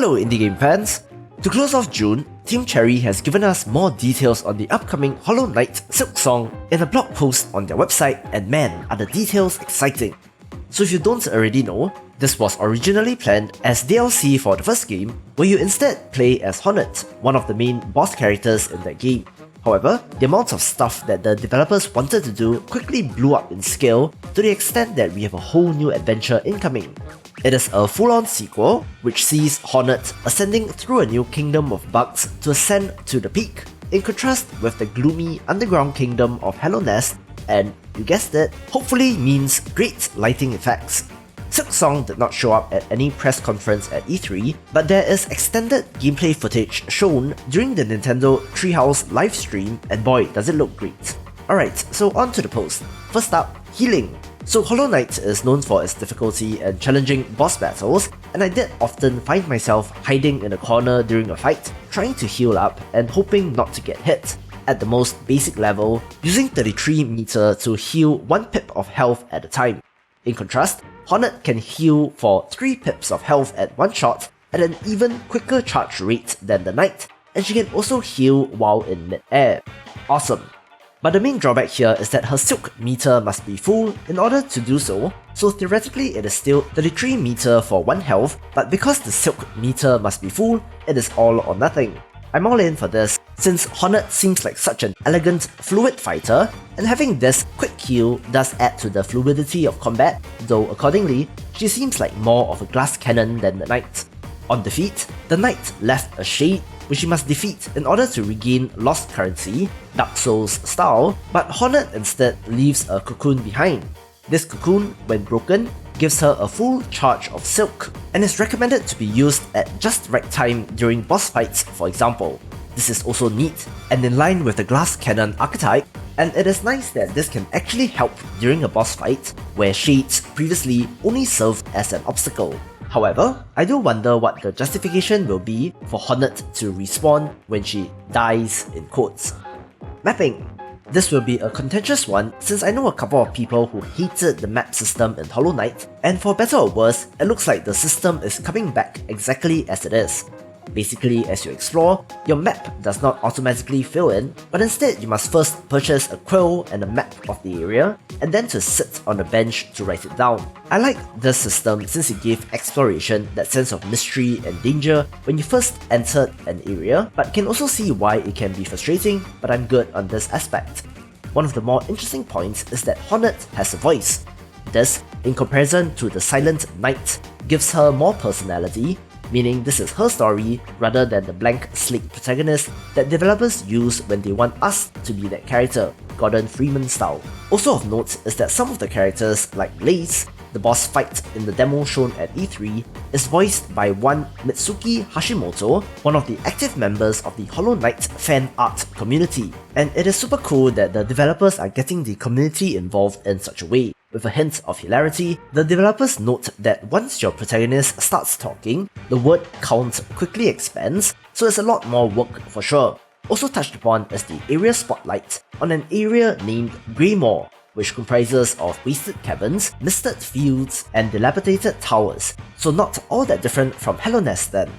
Hello indie game fans! To close off June, Team Cherry has given us more details on the upcoming Hollow Knight Silksong in a blog post on their website, and man, are the details exciting. So if you don't already know, this was originally planned as DLC for the first game, where you instead play as Hornet, one of the main boss characters in that game. However, the amount of stuff that the developers wanted to do quickly blew up in scale to the extent that we have a whole new adventure incoming. It is a full-on sequel, which sees Hornet ascending through a new kingdom of bugs to ascend to the peak, in contrast with the gloomy underground kingdom of Hello Nest, and, you guessed it, hopefully means great lighting effects. Silksong did not show up at any press conference at E3, but there is extended gameplay footage shown during the Nintendo Treehouse livestream, and boy does it look great. Alright, so on to the post. First up, healing. So Hollow Knight is known for its difficulty and challenging boss battles, and I did often find myself hiding in a corner during a fight, trying to heal up and hoping not to get hit. At the most basic level, using 33 meter to heal 1 pip of health at a time. In contrast, Hornet can heal for 3 pips of health at one shot at an even quicker charge rate than the Knight, and she can also heal while in mid-air. Awesome. But the main drawback here is that her silk meter must be full in order to do so, so theoretically it is still 33 meter for 1 health, but because the silk meter must be full, it is all or nothing. I'm all in for this, since Hornet seems like such an elegant, fluid fighter, and having this quick heal does add to the fluidity of combat, though accordingly, she seems like more of a glass cannon than the Knight. On defeat, the Knight left a shade which she must defeat in order to regain lost currency, Dark Souls style, but Hornet instead leaves a cocoon behind. This cocoon, when broken, gives her a full charge of silk, and is recommended to be used at just right time during boss fights, for example. This is also neat, and in line with the glass cannon archetype, and it is nice that this can actually help during a boss fight, where shades previously only served as an obstacle. However, I do wonder what the justification will be for Hornet to respawn when she dies in quotes. Mapping. This will be a contentious one since I know a couple of people who hated the map system in Hollow Knight, and for better or worse, it looks like the system is coming back exactly as it is. Basically, as you explore, your map does not automatically fill in, but instead you must first purchase a quill and a map of the area, and then to sit on a bench to write it down. I like this system since it gave exploration that sense of mystery and danger when you first entered an area, but can also see why it can be frustrating, but I'm good on this aspect. One of the more interesting points is that Hornet has a voice. This, in comparison to the Silent Knight, gives her more personality, meaning this is her story rather than the blank slate protagonist that developers use when they want us to be that character, Gordon Freeman style. Also of note is that some of the characters, like Blaze, the boss fight in the demo shown at E3, is voiced by one Mitsuki Hashimoto, one of the active members of the Hollow Knight fan art community. And it is super cool that the developers are getting the community involved in such a way. With a hint of hilarity, the developers note that once your protagonist starts talking, the word count quickly expands, so it's a lot more work for sure. Also touched upon is the area spotlight on an area named Greymore, which comprises of wasted cabins, misted fields, and dilapidated towers, so not all that different from Hello Nest then.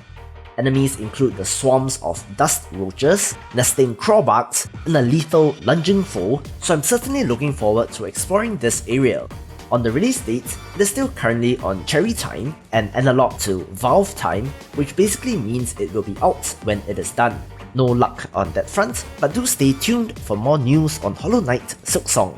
Enemies include the swarms of dust roaches, nesting crawbugs, and a lethal lunging foe, so I'm certainly looking forward to exploring this area. On the release date, it is still currently on Cherry time, and analog to Valve time, which basically means it will be out when it is done. No luck on that front, but do stay tuned for more news on Hollow Knight Silksong.